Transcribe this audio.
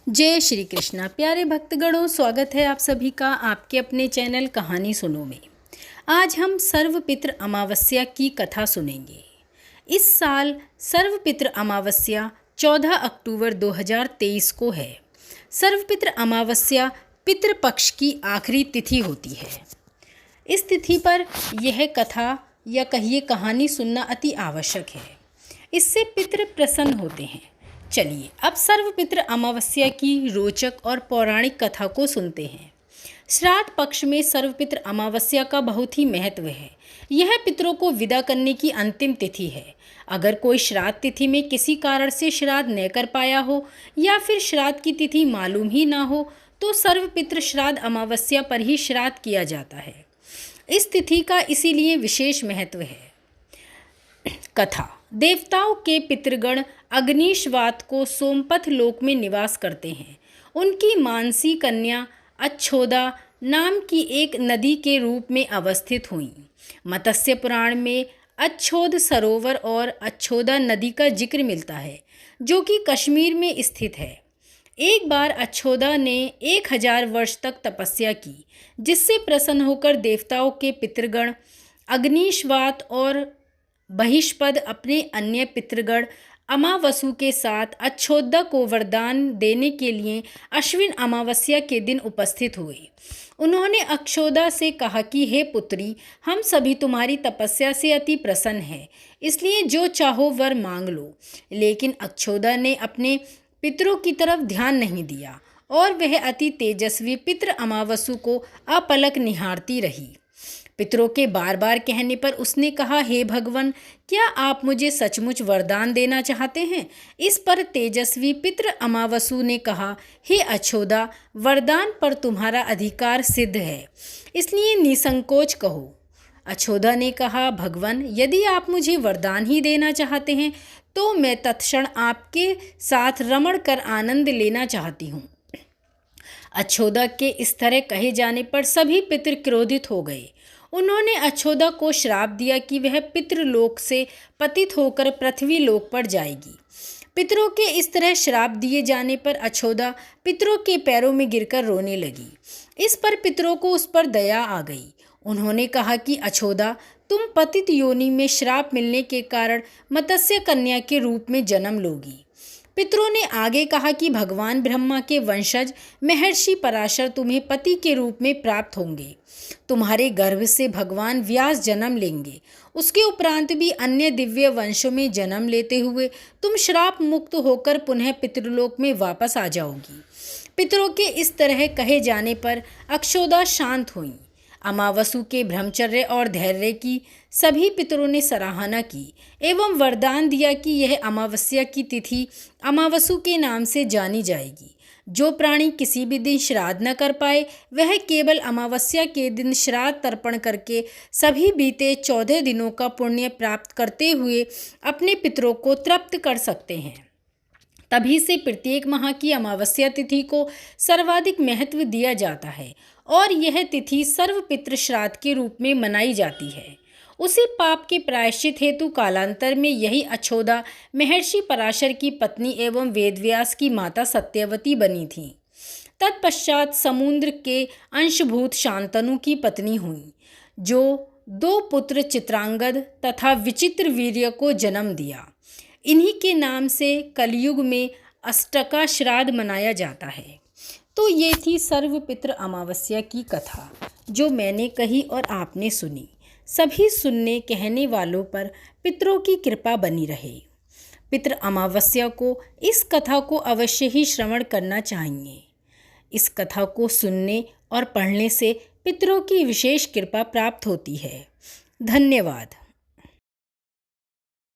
जय श्री कृष्णा। प्यारे भक्तगणों, स्वागत है आप सभी का आपके अपने चैनल कहानी सुनो में। आज हम सर्वपितृ अमावस्या की कथा सुनेंगे। इस साल सर्वपितृ अमावस्या 14 अक्टूबर 2023 को है। सर्वपितृ अमावस्या पितृपक्ष की आखिरी तिथि होती है। इस तिथि पर यह कथा या कहिए कहानी सुनना अति आवश्यक है। इससे पितृ प्रसन्न होते हैं। चलिए अब सर्वपितृ अमावस्या की रोचक और पौराणिक कथा को सुनते हैं। श्राद्ध पक्ष में सर्वपितृ अमावस्या का बहुत ही महत्व है। यह पितरों को विदा करने की अंतिम तिथि है। अगर कोई श्राद्ध तिथि में किसी कारण से श्राद्ध न कर पाया हो या फिर श्राद्ध की तिथि मालूम ही ना हो तो सर्वपितृ श्राद्ध अमावस्या पर ही श्राद्ध किया जाता है। इस तिथि का इसीलिए विशेष महत्व है। कथा। देवताओं के पितृगण अग्निश्वात को सोमपथ लोक में निवास करते हैं। उनकी मानसी कन्या अच्छोदा नाम की एक नदी के रूप में अवस्थित हुई। मत्स्य पुराण में अच्छोद सरोवर और अच्छोदा नदी का जिक्र मिलता है, जो कि कश्मीर में स्थित है। एक बार अच्छोदा ने 1000 वर्ष तक तपस्या की, जिससे प्रसन्न होकर देवताओं के पितृगण अग्निश्वात और बहिष्पद अपने अन्य पितृगण अमावसु के साथ अच्छोदा को वरदान देने के लिए अश्विन अमावस्या के दिन उपस्थित हुए। उन्होंने अच्छोदा से कहा कि हे पुत्री, हम सभी तुम्हारी तपस्या से अति प्रसन्न हैं, इसलिए जो चाहो वर मांग लो। लेकिन अच्छोदा ने अपने पितरों की तरफ ध्यान नहीं दिया और वह अति तेजस्वी पितृ अमावसु को अपलक निहारती रही। पितरों के बार बार कहने पर उसने कहा, हे भगवान, क्या आप मुझे सचमुच वरदान देना चाहते हैं? इस पर तेजस्वी पितृ अमावसु ने कहा, हे अच्छोदा, वरदान पर तुम्हारा अधिकार सिद्ध है, इसलिए निसंकोच कहो। अच्छोदा ने कहा, भगवान, यदि आप मुझे वरदान ही देना चाहते हैं तो मैं तत्क्षण आपके साथ रमण कर आनंद लेना चाहती हूँ। अच्छोदा के इस तरह कहे जाने पर सभी पितृ क्रोधित हो गए। उन्होंने अच्छोदा को श्राप दिया कि वह पितृलोक से पतित होकर पृथ्वी लोक पर जाएगी। पितरों के इस तरह श्राप दिए जाने पर अच्छोदा पितरों के पैरों में गिरकर रोने लगी। इस पर पितरों को उस पर दया आ गई। उन्होंने कहा कि अच्छोदा, तुम पतित योनि में श्राप मिलने के कारण मत्स्य कन्या के रूप में जन्म लोगी। पितरों ने आगे कहा कि भगवान ब्रह्मा के वंशज महर्षि पराशर तुम्हें पति के रूप में प्राप्त होंगे। तुम्हारे गर्भ से भगवान व्यास जन्म लेंगे। उसके उपरांत भी अन्य दिव्य वंशों में जन्म लेते हुए तुम श्राप मुक्त होकर पुनः पितृलोक में वापस आ जाओगी। पितरों के इस तरह कहे जाने पर अच्छोदा शांत हुई। अमावसु के ब्रह्मचर्य और धैर्य की सभी पितरों ने सराहना की एवं वरदान दिया कि यह अमावस्या की तिथि अमावसु के नाम से जानी जाएगी। जो प्राणी किसी भी दिन श्राद्ध न कर पाए वह केवल अमावस्या के दिन श्राद्ध तर्पण करके सभी बीते 14 दिनों का पुण्य प्राप्त करते हुए अपने पितरों को तृप्त कर सकते हैं। तभी से प्रत्येक माह की अमावस्या तिथि को सर्वाधिक महत्व दिया जाता है और यह तिथि सर्वपितृ श्राद्ध के रूप में मनाई जाती है। उसी पाप के प्रायश्चित हेतु कालांतर में यही अच्छोदा महर्षि पराशर की पत्नी एवं वेदव्यास की माता सत्यवती बनी थी। तत्पश्चात समुद्र के अंशभूत शांतनु की पत्नी हुई, जो 2 पुत्र चित्रांगद तथा विचित्र वीर्य को जन्म दिया। इन्हीं के नाम से कलयुग में अष्टका श्राद्ध मनाया जाता है। तो ये थी सर्वपितृ अमावस्या की कथा जो मैंने कही और आपने सुनी। सभी सुनने कहने वालों पर पितरों की कृपा बनी रहे। पितृ अमावस्या को इस कथा को अवश्य ही श्रवण करना चाहिए। इस कथा को सुनने और पढ़ने से पितरों की विशेष कृपा प्राप्त होती है। धन्यवाद।